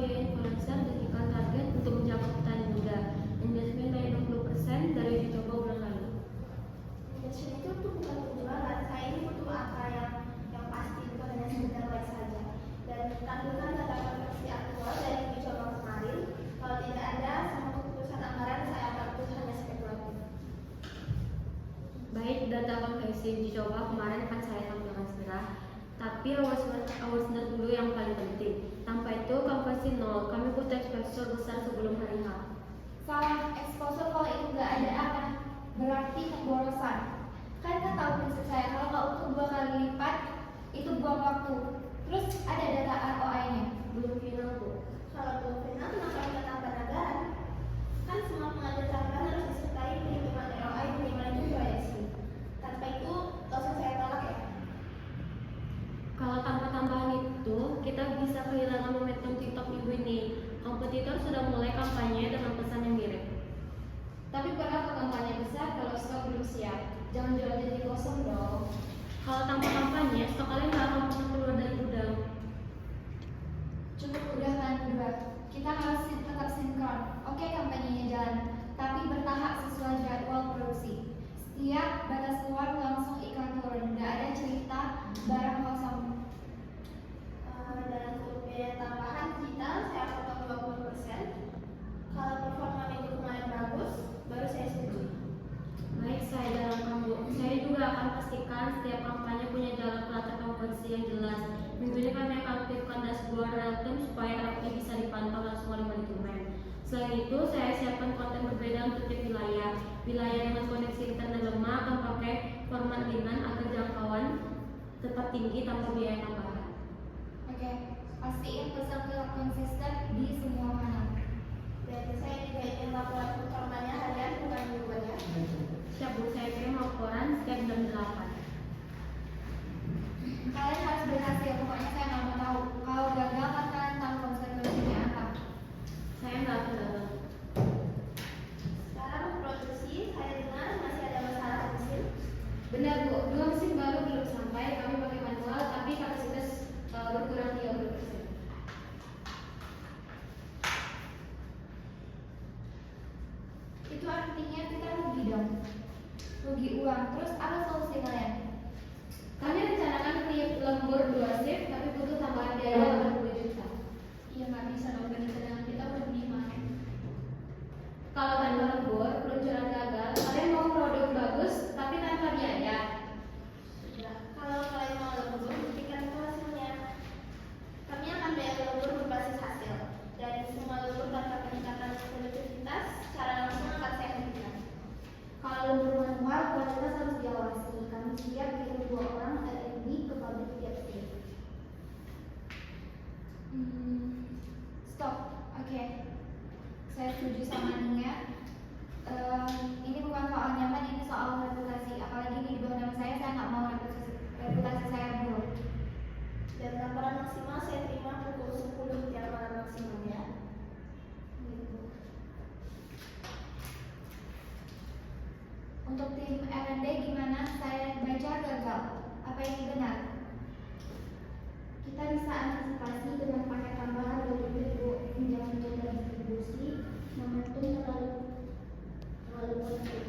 sebagai influencer jadikan target untuk menjangkau petani muda. Investment naik 20% dari uji coba bulan lalu. Investment itu tuh bukan penjualan, saya ini butuh angka yang pasti, bukan hanya sekedar like saja. Dan tampilkan data konversi aktual dari uji coba kemarin. Kalau tidak ada sama keputusan anggaran, saya akan putus hanya spekulatif. Baik, data konversi uji coba kemarin akan saya tampilkan segera. Tapi awas dulu yang paling penting. Tanpa itu konversi nol. Kami butuh exposure besar sebelum hari H. Salah, exposure kalau itu nggak ada akan berarti pemborosan. Kan tahu prinsip saya, kalau nggak untuk 2 kali lipat itu buang waktu. Terus ada data ROI-nya. Belum final, Bu. Kalau belum final, kenapa kita tambah anggaran? Kan semua pengadaan anggaran harus disertai perhitungan ROI minimal itu proyeksi. Tanpa itu, langsung saya tolak ya. Kalau tanpa tambahan itu, kita bisa kehilangan momentum TikTok minggu ini. Kompetitor sudah mulai kampanye dengan pesan yang mirip. Tapi berapa kampanye besar kalau stok belum siap? Jangan jual jadi kosong dong. Kalau tanpa kampanye, stok kalian nggak akan pernah keluar dari gudang. Cukup udah kan berdua. Kita harus tetap sinkron. Oke, kampanyenya jalan, tapi bertahap sesuai jadwal produksi. Setiap batas keluar langsung iklan turun. Nggak ada cerita barang kosong. Dan untuk biaya tambahan digital, saya potong 20%. Kalau performa minggu kemarin bagus, baru saya setuju. Baik, saya dalam kamu. Saya juga akan pastikan setiap kampanye punya jalan pelacak konversi yang jelas. Minggu ini kami akan aktifkan dashboard real time supaya ROI bisa dipantau langsung oleh manajemen. Selain itu, saya siapkan konten berbeda untuk tiap wilayah. Wilayah dengan koneksi internet lemah akan pakai format ringan agar jangkauan tetap tinggi tanpa biaya tambahan. Oke, pastiin pesan tetap konsisten di semua kanal. Berarti saya juga ingin laporan performanya harian, bukan mingguan ya. Siap, Bu. Saya kirim laporan setiap jam 8. Kalian harus berhasil, pokoknya saya nggak mau tahu. Kalau gagal, kan kalian tahu konsekuensinya apa. Saya nggak akan gagal. Sekarang produksi, saya dengar masih ada masalah mesin. Benar Bu, 2 mesin baru belum sampai, kami pakai manual, tapi kapasitas berkurang 30%. Itu artinya kita rugi dong, rugi uang. Terus apa solusi kalian? Kami rencanakan lembur 2 shift, tapi butuh tambahan biaya 80 juta. Iya nggak bisa dong, dengan kita udah 5. Kalau tanpa lembur, peluncuran gagal, kalian mau produk bagus, tapi tanpa biaya. Kalau kalian mau lembur, buktikan itu hasilnya. Kami akan bayar lembur berbasis hasil. Dari semua lembur tanpa peningkatan produktivitas, secara langsung akan saya hentikan. Kalau lembur manual, kualitas harus diawasi. Kami siap kirim 2 orang R&D ke pabrik tiap shift. Stop. Oke. Saya setuju sama Nia. Ini bukan soal nyaman, ini soal reputasi. Apalagi di bawah nama saya nggak mau reputasi saya buruk. Dan laporan maksimal saya terima pukul 10 tiap malam maksimum ya. Untuk tim R&D gimana? Saya baca gagal. Apa ini benar? Kita bisa antisipasi dengan paket tambahan 20.000 pinjam untuk distribusi, momentum terlalu penting.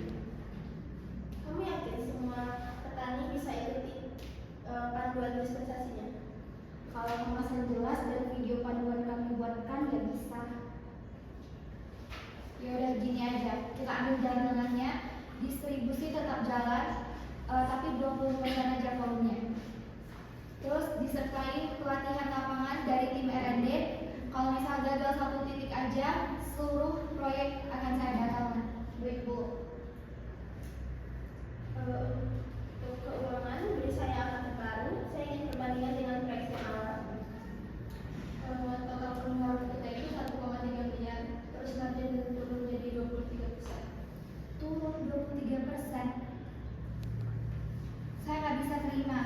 Kamu yakin semua petani bisa ikuti panduan dispensasinya? Kalau kemasan jelas dan video panduan kami buatkan, ya bisa. Ya udah gini aja, kita ambil jalan tengahnya. Distribusi tetap jalan, tapi 20% aja volumenya. Terus disertai pelatihan lapangan dari tim R&D. Kalau misal gagal 1 titik aja, seluruh proyek akan saya batalkan. Baik Bu. Untuk keuangan, beli saya akan terbaru. Saya ingin perbandingan dengan proyeksi awal. Total pengeluaran kita itu 1,3 miliar. Terus margin turun jadi 23%. Turun 23%. Saya nggak bisa terima.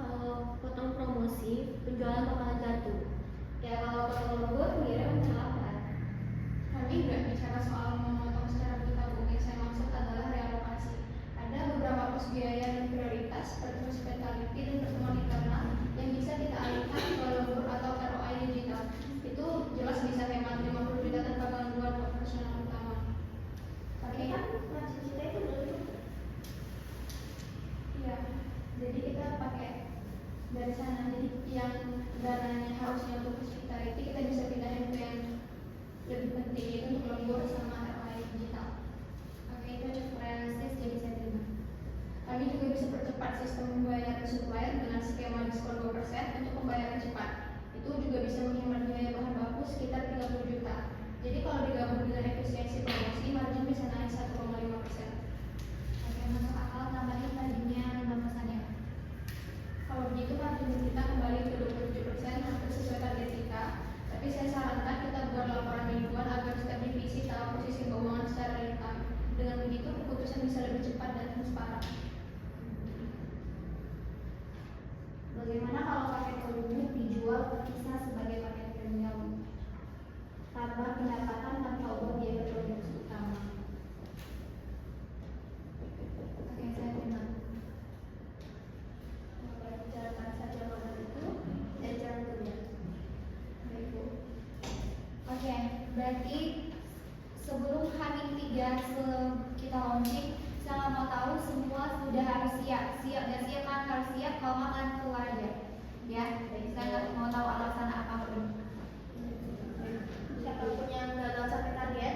Kalau potong promosi, penjualan bakalan jatuh. Ya kalau potong lembur, pengira mencelakkan. Kami nggak bicara soal memotong secara brutal, Bu. Yang saya maksud adalah realokasi. Ada beberapa pos biaya dan prioritas seperti lebih penting itu untuk lembur sama ROI digital. Oke, itu cukup realistis jadi saya terima. Kami juga bisa percepat sistem pembayaran supplier dengan skema diskon 2% untuk pembayaran cepat. Itu juga bisa menghemat biaya bahan baku sekitar 30 juta. Jadi kalau digabung dengan efisiensi promosi, margin bisa naik 1,5%. Oke, masuk akal tambahin tadinya 5% ya. Kalau begitu margin kita kembali ke 27%, hampir sesuai target kita. Tapi saya sarankan kita buat laporan mingguan agar setiap divisi tahu posisi keuangan secara real time. Dengan begitu keputusan bisa lebih cepat dan transparan. Bagaimana kalau paket umum dijual terpisah sebagai paket premium? Tambah pendapatan tanpa ubah biaya produksi utama. Oke, saya terima. Bicarakan saja model itu dan jalan kerja. Baik, Bu. Oke, berarti sebelum H-3 kita launching, saya mau tahu semua sudah harus siap. Siap dan siap kan harus siap, kalau makan keluar aja. Ya, saya nggak mau tahu alasan apapun. Siapapun yang gagal sampai target,